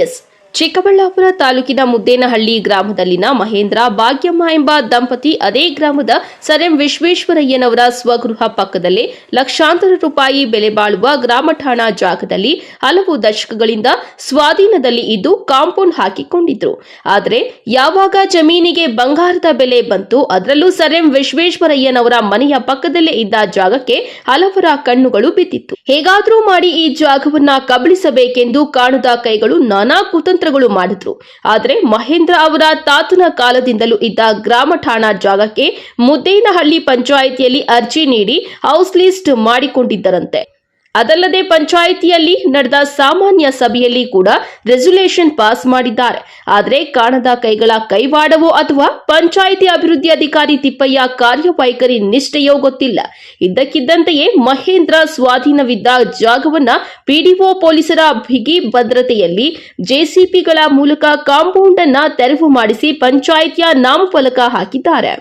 S Chikkaballapur ತಾಲೂಕಿನ ಮುದ್ದೇನಹಳ್ಳಿ ಗ್ರಾಮದಲ್ಲಿನ ಮಹೇಂದ್ರ ಭಾಗ್ಯಮ್ಮ ಎಂಬ ದಂಪತಿ ಅದೇ ಗ್ರಾಮದ ಸರ್ ಎಂ ವಿಶ್ವೇಶ್ವರಯ್ಯನವರ ಸ್ವಗೃಹ ಪಕ್ಕದಲ್ಲೇ ಲಕ್ಷಾಂತರ ರೂಪಾಯಿ ಬೆಲೆ ಬಾಳುವ ಗ್ರಾಮ ಠಾಣಾ ಜಾಗದಲ್ಲಿ ಹಲವು ದಶಕಗಳಿಂದ ಸ್ವಾಧೀನದಲ್ಲಿ ಇದ್ದು ಕಾಂಪೌಂಡ್ ಹಾಕಿಕೊಂಡಿದ್ರು. ಆದರೆ ಯಾವಾಗ ಜಮೀನಿಗೆ ಬಂಗಾರದ ಬೆಲೆ ಬಂತು, ಅದರಲ್ಲೂ ಸರ್ ಎಂ ವಿಶ್ವೇಶ್ವರಯ್ಯನವರ ಮನೆಯ ಪಕ್ಕದಲ್ಲೇ ಇದ್ದ ಜಾಗಕ್ಕೆ ಹಲವರ ಕಣ್ಣುಗಳು ಬಿದ್ದಿತ್ತು. ಹೇಗಾದರೂ ಮಾಡಿ ಈ ಜಾಗವನ್ನ ಕಬಳಿಸಬೇಕೆಂದು ಕಾಣದ ಕೈಗಳು ನಾನಾ ಕುತಂತ್ರಗಳು ಮಾಡಿದ್ರು. ಆದರೆ ಮಹೇಂದ್ರ ಅವರ ತಾತನ ಕಾಲದಿಂದಲೂ ಇದ್ದ ಗ್ರಾಮ ಠಾಣಾ ಜಾಗಕ್ಕೆ ಮುದ್ದೇನಹಳ್ಳಿ ಪಂಚಾಯಿತಿಯಲ್ಲಿ ಅರ್ಜಿ ನೀಡಿ ಹೌಸ್ ಲಿಸ್ಟ್ ಮಾಡಿಕೊಂಡಿದ್ದರಂತೆ. ಅದಲ್ಲದೆ ಪಂಚಾಯಿತಿಯಲ್ಲಿ ನಡೆದ ಸಾಮಾನ್ಯ ಸಭೆಯಲ್ಲಿ ಕೂಡ ರೆಸಲ್ಯೂಷನ್ ಪಾಸ್ ಮಾಡಿದ್ದಾರೆ. ಆದರೆ ಕಾಣದ ಕೈಗಳ ಕೈವಾಡವೋ ಅಥವಾ ಪಂಚಾಯಿತಿ ಅಭಿವೃದ್ಧಿ ಅಧಿಕಾರಿ ತಿಪ್ಪಯ್ಯ ಕಾರ್ಯವೈಖರಿ ನಿಷ್ಠೆಯೋ ಗೊತ್ತಿಲ್ಲ. ಇದ್ದಕ್ಕಿದ್ದಂತೆಯೇ ಮಹೇಂದ್ರ ಸ್ವಾಧೀನವಿದ್ದ ಜಾಗವನ್ನ ಪಿಡಿಒ ಪೊಲೀಸರ ಬಿಗಿ ಭದ್ರತೆಯಲ್ಲಿ ಜೆಸಿಪಿಗಳ ಮೂಲಕ ಕಾಂಪೌಂಡ್ ಅನ್ನ ತೆರವು ಮಾಡಿಸಿ ಪಂಚಾಯಿತಿಯ ನಾಮಫಲಕ ಹಾಕಿದ್ದಾರೆ.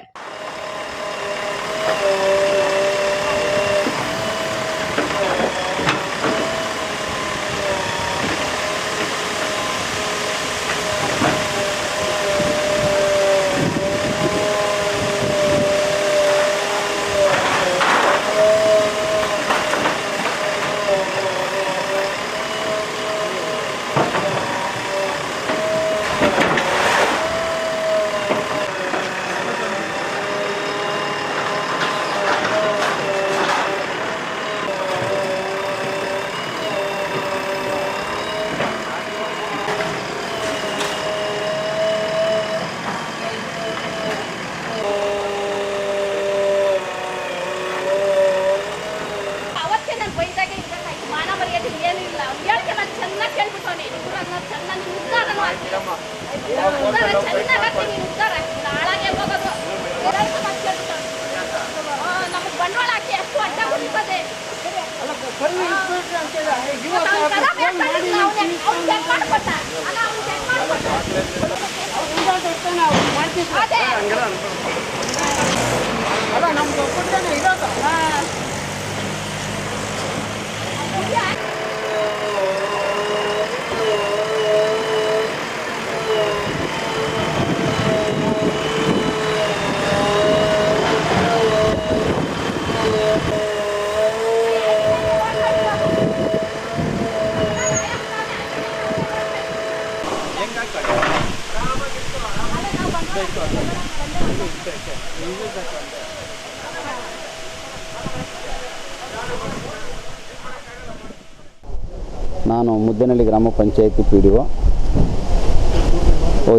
ನಾನು ಮುದ್ದೇನಹಳ್ಳಿ ಗ್ರಾಮ ಪಂಚಾಯಿತಿ ಪಿಡಿಒ.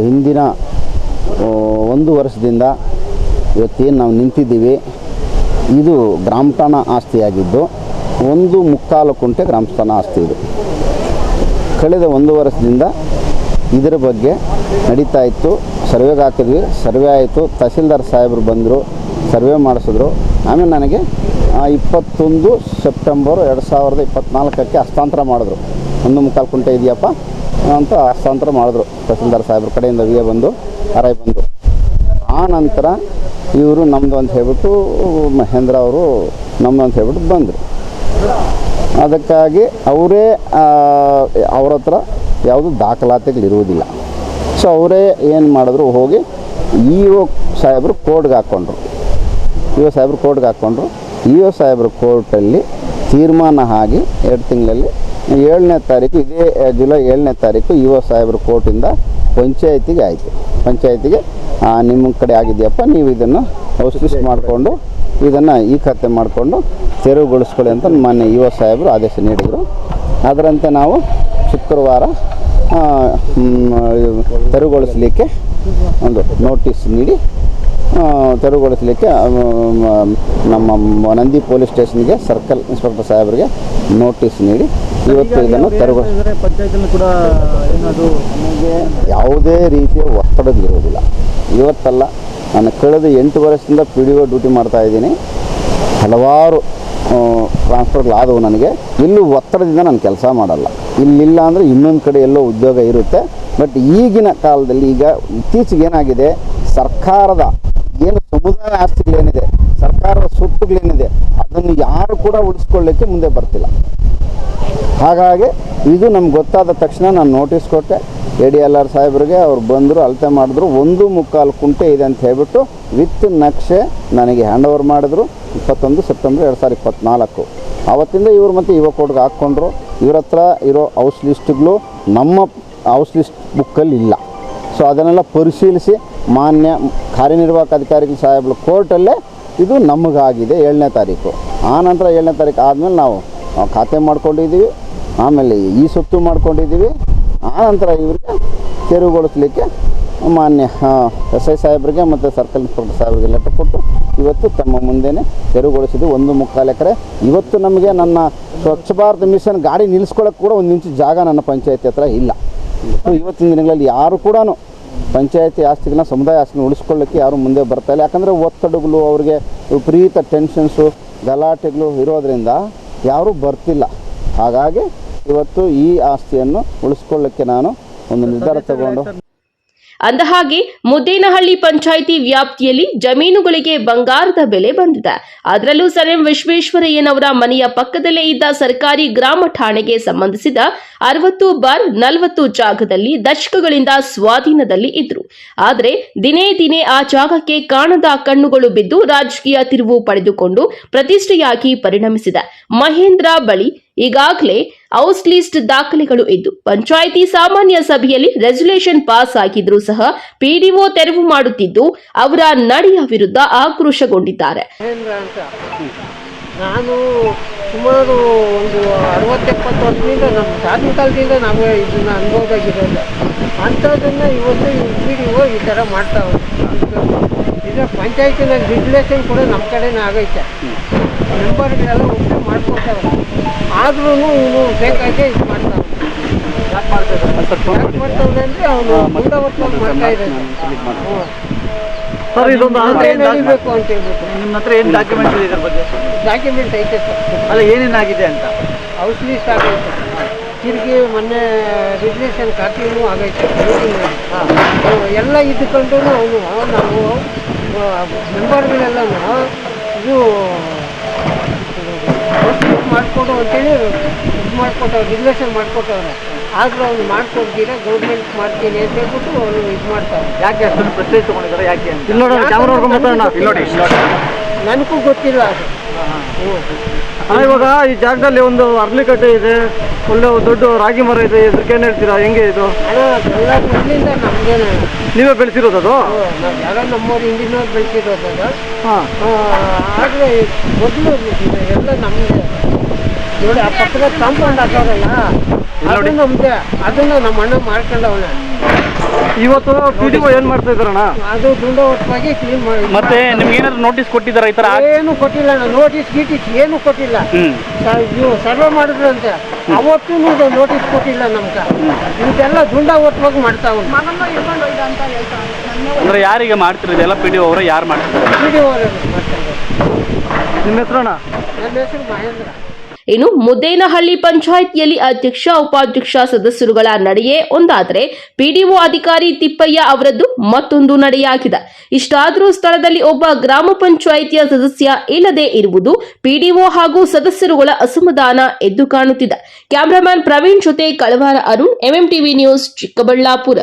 ಹಿಂದಿನ 1 ವರ್ಷದಿಂದ ಇವತ್ತೇನು ನಾವು ನಿಂತಿದ್ದೀವಿ, ಇದು ಗ್ರಾಮ ಠಾಣಾ ಆಸ್ತಿಯಾಗಿದ್ದು 1.25 ಕುಂಟೆ ಗ್ರಾಮ ಠಾಣಾ ಆಸ್ತಿ ಇದು. ಕಳೆದ 1 ವರ್ಷದಿಂದ ಇದರ ಬಗ್ಗೆ ನಡೀತಾ ಇತ್ತು. ಸರ್ವೆಗೆ ಹಾಕಿದ್ವಿ, ಸರ್ವೆ ಆಯಿತು. ತಹಸೀಲ್ದಾರ್ ಸಾಹೇಬರು ಬಂದರು, ಸರ್ವೆ ಮಾಡಿಸಿದ್ರು. ಆಮೇಲೆ ನನಗೆ 21 ಸೆಪ್ಟೆಂಬರ್ 2024 ಹಸ್ತಾಂತರ ಮಾಡಿದ್ರು. 1.25 ಕುಂಟೆ ಇದೆಯಪ್ಪ ಅಂತ ಹಸ್ತಾಂತರ ಮಾಡಿದ್ರು ತಹಸೀಲ್ದಾರ್ ಸಾಹೇಬ್ರ ಕಡೆಯಿಂದ. ವಿ.ಎ ಬಂದು RI ಬಂದು ಆ ನಂತರ ಇವರು ನಮ್ಮದು ಅಂತ ಹೇಳ್ಬಿಟ್ಟು ಮಹೇಂದ್ರ ಅವರು ನಮ್ಮದು ಅಂತ ಹೇಳ್ಬಿಟ್ಟು ಬಂದರು. ಅದಕ್ಕಾಗಿ ಅವರೇ ಅವ್ರ ಹತ್ರ ಯಾವುದು ದಾಖಲಾತಿಗಳಿರುವುದಿಲ್ಲ. ಸೊ ಅವರೇ ಏನು ಮಾಡಿದ್ರು, ಹೋಗಿ ಇ.ಒ ಸಾಹೇಬರು ಕೋರ್ಟ್ಗೆ ಹಾಕ್ಕೊಂಡ್ರು. ಇ.ಒ ಸಾಹೇಬರು ಕೋರ್ಟ್ಗೆ ಹಾಕ್ಕೊಂಡ್ರು. ಇ.ಒ ಸಾಹೇಬರು ಕೋರ್ಟಲ್ಲಿ ತೀರ್ಮಾನ ಆಗಿ 2 ತಿಂಗಳಲ್ಲಿ 7ನೇ ತಾರೀಕು, ಇದೇ ಜುಲೈ 7ನೇ ತಾರೀಕು ಇ.ಒ ಸಾಹೇಬರು ಕೋರ್ಟಿಂದ ಪಂಚಾಯತಿಗೆ ಆಯಿತು. ಪಂಚಾಯತಿಗೆ ನಿಮ್ಮ ಕಡೆ ಆಗಿದೆಯಪ್ಪ, ನೀವು ಇದನ್ನು ಹೌಸ್ ಲಿಸ್ಟ್ ಮಾಡಿಕೊಂಡು ಇದನ್ನು ಈ ಖಾತೆ ಮಾಡಿಕೊಂಡು ತೆರವುಗೊಳಿಸ್ಕೊಳ್ಳಿ ಅಂತ ಮಾನ್ಯ ಇ.ಒ ಸಾಹೇಬರು ಆದೇಶ ನೀಡಿದರು. ಅದರಂತೆ ನಾವು ಶುಕ್ರವಾರ ತೆರವುಗೊಳಿಸಲಿಕ್ಕೆ ಒಂದು ನೋಟಿಸ್ ನೀಡಿ ತೆರವುಗೊಳಿಸಲಿಕ್ಕೆ ನಮ್ಮ ನಂದಿ ಪೊಲೀಸ್ ಸ್ಟೇಷನ್ಗೆ ಸರ್ಕಲ್ ಇನ್ಸ್ಪೆಕ್ಟರ್ ಸಾಹೇಬರಿಗೆ ನೋಟಿಸ್ ನೀಡಿ ಇವತ್ತು ಇದನ್ನು ಪಂಚಾಯತ್ ಕೂಡ ಏನಾದರೂ ನಮಗೆ ಯಾವುದೇ ರೀತಿಯ ಒತ್ತಡವಿರುವುದಿಲ್ಲ. ಇವತ್ತಲ್ಲ, ನಾನು ಕಳೆದ 8 ವರ್ಷದಿಂದ PDO ಡ್ಯೂಟಿ ಮಾಡ್ತಾಯಿದ್ದೀನಿ. ಹಲವಾರು ಟ್ರಾನ್ಸ್ಫರ್ಗಳಾದವು ನನಗೆ. ಇಲ್ಲೂ ಒತ್ತಡದಿಂದ ನಾನು ಕೆಲಸ ಮಾಡಲ್ಲ. ಇಲ್ಲಿಲ್ಲ ಅಂದರೆ ಇನ್ನೊಂದು ಕಡೆ ಎಲ್ಲೋ ಉದ್ಯೋಗ ಇರುತ್ತೆ. ಬಟ್ ಈಗಿನ ಕಾಲದಲ್ಲಿ ಈಗ ಇತ್ತೀಚೆಗೆ ಏನಾಗಿದೆ, ಸರ್ಕಾರದ ಏನು ಸಮುದಾಯ ಆಸ್ತಿಗಳೇನಿದೆ, ಸರ್ಕಾರದ ಸ್ವತ್ತುಗಳೇನಿದೆ, ಅದನ್ನು ಯಾರು ಕೂಡ ಉಳಿಸ್ಕೊಳ್ಳಿಕ್ಕೆ ಮುಂದೆ ಬರ್ತಿಲ್ಲ. ಹಾಗಾಗಿ ಇದು ನಮ್ಗೆ ಗೊತ್ತಾದ ತಕ್ಷಣ ನಾನು ನೋಟಿಸ್ ಕೊಟ್ಟೆ ADLR ಸಾಹೇಬ್ರಿಗೆ. ಅವ್ರು ಬಂದರು, ಅಳತೆ ಮಾಡಿದ್ರು. 1.25 ಕುಂಟೆ ಇದೆ ಅಂತ ಹೇಳ್ಬಿಟ್ಟು ವಿತ್ ನಕ್ಷೆ ನನಗೆ ಹ್ಯಾಂಡ್ ಓವರ್ ಮಾಡಿದ್ರು 21 ಸೆಪ್ಟೆಂಬರ್ 2024. ಆವತ್ತಿಂದ ಇವರು ಮತ್ತು ಯುವ ಕೋರ್ಟ್ಗೆ ಹಾಕ್ಕೊಂಡ್ರು. ಇವ್ರ ಹತ್ರ ಇರೋ ಹೌಸ್ ಲಿಸ್ಟ್ಗಳು ನಮ್ಮ ಹೌಸ್ ಲಿಸ್ಟ್ ಬುಕ್ಕಲ್ಲಿ ಇಲ್ಲ. ಸೊ ಅದನ್ನೆಲ್ಲ ಪರಿಶೀಲಿಸಿ ಮಾನ್ಯ ಕಾರ್ಯನಿರ್ವಾಹಕ ಅಧಿಕಾರಿಗಳ ಸಾಹೇಬ್ರ ಕೋರ್ಟಲ್ಲೇ ಇದು ನಮಗಾಗಿದೆ 7ನೇ ತಾರೀಕು. ಆ ನಂತರ 7ನೇ ತಾರೀಕು ಆದಮೇಲೆ ನಾವು ಖಾತೆ ಮಾಡ್ಕೊಂಡಿದ್ದೀವಿ. ಆಮೇಲೆ ಈ ಸೊತ್ತು ಮಾಡ್ಕೊಂಡಿದ್ದೀವಿ. ಆ ನಂತರ ಇವರಿಗೆ ತೆರವುಗೊಳಿಸಲಿಕ್ಕೆ ಮಾನ್ಯ SI ಸಾಹೇಬ್ರಿಗೆ ಮತ್ತು ಸರ್ಕಲ್ ಇನ್ಸ್ಪೆಕ್ಟರ್ ಸಾಹೇಬ್ರಿಗೆ ಲೆಟರ್ ಕೊಟ್ಟು ಇವತ್ತು ತಮ್ಮ ಮುಂದೆನೇ ತೆರವುಗೊಳಿಸಿದ್ವಿ 1.25 ಎಕರೆ. ಇವತ್ತು ನಮಗೆ ನನ್ನ ಸ್ವಚ್ಛ ಭಾರತ್ ಮಿಷನ್ ಗಾಡಿ ನಿಲ್ಲಿಸ್ಕೊಳ್ಳೋಕೆ ಕೂಡ 1 ಇಂಚು ಜಾಗ ನನ್ನ ಪಂಚಾಯತಿ ಹತ್ರ ಇಲ್ಲ. ಇವತ್ತಿನ ದಿನಗಳಲ್ಲಿ ಯಾರು ಕೂಡ ಪಂಚಾಯತಿ ಆಸ್ತಿಗಳನ್ನ, ಸಮುದಾಯ ಆಸ್ತಿಗಳನ್ನ ಉಳಿಸ್ಕೊಳ್ಳೋಕ್ಕೆ ಯಾರು ಮುಂದೆ ಬರ್ತಾಯಿಲ್ಲ. ಯಾಕಂದರೆ ಒತ್ತಡಗಳು, ಅವ್ರಿಗೆ ವಿಪರೀತ ಟೆನ್ಷನ್ಸು, ಗಲಾಟೆಗಳು ಇರೋದರಿಂದ ಯಾರೂ ಬರ್ತಿಲ್ಲ. ಹಾಗಾಗಿ ಇವತ್ತು ಈ ಆಸ್ತಿಯನ್ನು ಉಳಿಸ್ಕೊಳ್ಳೋಕ್ಕೆ ನಾನು ಒಂದು ನಿರ್ಧಾರ ತಗೊಂಡು ಅಂದಹಾಗೆ ಮುದ್ದೇನಹಳ್ಳಿ ಪಂಚಾಯಿತಿ ವ್ಯಾಪ್ತಿಯಲ್ಲಿ ಜಮೀನುಗಳಿಗೆ ಬಂಗಾರದ ಬೆಲೆ ಬಂದಿದೆ. ಅದರಲ್ಲೂ ಸರ್ ಎಂ ವಿಶ್ವೇಶ್ವರಯ್ಯನವರ ಮನೆಯ ಪಕ್ಕದಲ್ಲೇ ಇದ್ದ ಸರ್ಕಾರಿ ಗ್ರಾಮ ಠಾಣೆಗೆ ಸಂಬಂಧಿಸಿದ 60/40 ಜಾಗದಲ್ಲಿ ದಶಕಗಳಿಂದ ಸ್ವಾಧೀನದಲ್ಲಿ ಇದ್ರು. ಆದರೆ ದಿನೇ ದಿನೇ ಆ ಜಾಗಕ್ಕೆ ಕಾಣದ ಕಣ್ಣುಗಳು ಬಿದ್ದು ರಾಜಕೀಯ ತಿರುವು ಪಡೆದುಕೊಂಡು ಪ್ರತಿಷ್ಠೆಯಾಗಿ ಪರಿಣಮಿಸಿದೆ. ಮಹೇಂದ್ರ ಬಳಿ ಈಗಾಗಲೇ ಹೌಸ್ ಲಿಸ್ಟ್ ದಾಖಲೆಗಳು ಇದ್ದು ಪಂಚಾಯಿತಿ ಸಾಮಾನ್ಯ ಸಭೆಯಲ್ಲಿ ರೆಸಲ್ಯೂಷನ್ ಪಾಸ್ ಆಗಿದ್ರೂ ಸಹ PDO ತೆರವು ಮಾಡುತ್ತಿದ್ದು ಅವರ ನಡೆಯ ವಿರುದ್ಧ ಆಕ್ರೋಶಗೊಂಡಿದ್ದಾರೆ. ನಾನು ಸುಮಾರು ಒಂದು 60-70 ವರ್ಷದಿಂದ ನಮ್ಮ ತಾತನ ಕಾಲದಿಂದ ನಾವು ಇದನ್ನ ಅನುಭವದಾಗಿರೋದು. ಅಂಥದ್ದನ್ನು ಇವತ್ತು PDO ಈ ಥರ ಮಾಡ್ತಾವೆ. ಇದು ಪಂಚಾಯತಿನ ರೆಗ್ಯುಲೇಷನ್ ಕೂಡ ನಮ್ಮ ಕಡೆನೇ ಆಗೈತೆ. ಮೆಂಬರ್ಗಳೆಲ್ಲ ಒಟ್ಟು ಮಾಡ್ಕೊಡ್ತಾವೆ. ಆದ್ರೂ ಇವನು ಬೇಕಾಗಿ ಇದು ಮಾಡ್ತಾವೆ. ಯಾಕೆ ಮಾಡ್ತಾವೆ ಅಂದರೆ ಅವನು ಮುಂದಾವರ್ತಾಗಿ ಮಾಡ್ತಾ ಇದ್ದಾನೆ. ಸರ್, ಇದೊಂದು ನಡಿಬೇಕು ಅಂತ ಹೇಳ್ಬಿಟ್ಟು ನಿಮ್ಮ ಹತ್ರ ಏನು ಡಾಕ್ಯುಮೆಂಟ್ ಇದೆ? ಇದ್ರ ಬಗ್ಗೆ ಡಾಕ್ಯುಮೆಂಟ್ ಐತೆ ಸರ್. ಅಲ್ಲ, ಏನೇನಾಗಿದೆ ಅಂತ? ಹೌಸ್ ಲಿಸ್ಟ್ ಆಗೈತೆ, ತಿರುಗಿ ಮೊನ್ನೆ ರಿಜಿಸ್ಟ್ರೇಷನ್ ಖಾತೆನೂ ಆಗೈತೆ. ಎಲ್ಲ ಇದ್ದುಕೊಂಡು ಅವನು ನಾವು ಮೆಂಬರ್ಗಳೆಲ್ಲನೂ ಇದು ಹೌಸ್ ಲಿಸ್ಟ್ ಮಾಡಿಕೊಡು ಅಂತೇಳಿ ಇದು ಮಾಡಿಕೊಟ್ಟವ್ರು, ರಿಜಿಸ್ಟ್ರೇಷನ್ ಮಾಡಿಕೊಟ್ಟವ್ರೆ. ಆದರೂ ಅವ್ನು ಮಾಡಿಕೊಡ್ತೀರ ಗೌರ್ಮೆಂಟ್ ಮಾಡ್ತೀನಿ ಅಂತ ಹೇಳ್ಬಿಟ್ಟು ಅವನು ಇದು ಮಾಡ್ತಾವೆ. ಯಾಕೆ ಅಷ್ಟೊಂದು ಪ್ರಶ್ನೆ ತೊಗೊಂಡಿದ್ದಾರೆ? ಯಾಕೆ ಅಂತ ಇಲ್ಲಿ ನೋಡಿ, ಕ್ಯಾಮ್ರಾ ನೋಡಿ. ನನಗೂ ಗೊತ್ತಿಲ್ಲ ಅದು. ಇವಾಗ ಈ ಜಾಗದಲ್ಲಿ ಒಂದು ಅರ್ಲಿಕಟ್ಟೆ ಇದೆ, ಒಳ್ಳೆ ದೊಡ್ಡ ರಾಗಿ ಮರ ಇದೆ. ಇದಕ್ಕೆ ಏನು ಹೇಳ್ತೀರಾ? ಹೆಂಗೆ ಇದು? ಎಲ್ಲ ಮೊದಲಿಂದ ನಮಗೇನೆ. ನೀವೇ ಬೆಳೆಸಿರೋದು ಅದು? ನಾವು ಯಾರೋ ನಮ್ಮವ್ರು ಹಿಂದಿನವ್ರು ಬೆಳೆಸಿರೋದು ಅದು. ಹಾಂ. ಆದರೆ ಮೊದಲು ಎಲ್ಲ ನಮಗೆ ನೋಡಿ. ಆ ಪಕ್ಕದ ಕಾಂಪೌಂಡ್ ಹಾಕೋರಲ್ಲ, ಅದು ನಮ್ದೆ. ಅದನ್ನು ನಮ್ಮ ಅಣ್ಣ ಮಾಡ್ಕೊಂಡವನ. ಇವತ್ತು PDO ಏನು ಮಾಡ್ತಾ ಇದ್ದಾರಣ್ಣ? ಅದು ದುಂಡೋಟವಾಗಿ ಕ್ಲೀನ್ ಮಾಡಿ. ಮತ್ತೆ ನಿಮ್ಗೆ ಏನಾದ್ರು ನೋಟಿಸ್ ಕೊಟ್ಟಿದ್ದಾರಾ? ಈ ಥರ ಏನು ಕೊಟ್ಟಿಲ್ಲ. ನೋಟಿಸ್ ಗೀಟಿಸ್ ಏನು ಕೊಟ್ಟಿಲ್ಲ. ನೀವು ಸರ್ವೆ ಮಾಡಿದ್ರಂತೆ, ಅವತ್ತೂ ನೋಟಿಸ್ ಕೊಟ್ಟಿಲ್ಲ ನಮ್ಗೆ. ಇದೆಲ್ಲ ದುಂಡೋಟವಾಗಿ ಮಾಡ್ತಾವ. ಅಂದ್ರೆ ಯಾರಿಗೆ ಮಾಡ್ತಿರೋದು ಎಲ್ಲ? PDO ಅವರು ಯಾರು ಮಾಡ್ತಿದ್ದಾರೆ? PDO ಅವರನ್ನು ಮಾಡ್ತಾರೆ. ನಿಮ್ಮ ಹೆಸರಣ್ಣ? ನನ್ನ ಹೆಸರು ಮಹೇಂದ್ರ. ಇನ್ನು ಮುದ್ದೇನಹಳ್ಳಿ ಪಂಚಾಯಿತಿಯಲ್ಲಿ ಅಧ್ಯಕ್ಷ, ಉಪಾಧ್ಯಕ್ಷ, ಸದಸ್ಯರುಗಳ ನಡೆಯೇ ಒಂದಾದರೆ PDO ಅಧಿಕಾರಿ ತಿಪ್ಪಯ್ಯ ಅವರದ್ದು ಮತ್ತೊಂದು ನಡೆಯಾಗಿದೆ. ಇಷ್ಟಾದರೂ ಸ್ಥಳದಲ್ಲಿ ಒಬ್ಬ ಗ್ರಾಮ ಪಂಚಾಯಿತಿಯ ಸದಸ್ಯ ಇಲ್ಲದೆ ಇರುವುದು PDO ಹಾಗೂ ಸದಸ್ಯರುಗಳ ಅಸಮಾಧಾನ ಎದ್ದು ಕಾಣುತ್ತಿದೆ. ಕ್ಯಾಮರಾಮನ್ ಪ್ರವೀಣ್ ಜೊತೆ ಕಳವಾರ ಅರುಣ್, MMTV ನ್ಯೂಸ್, ಚಿಕ್ಕಬಳ್ಳಾಪುರ.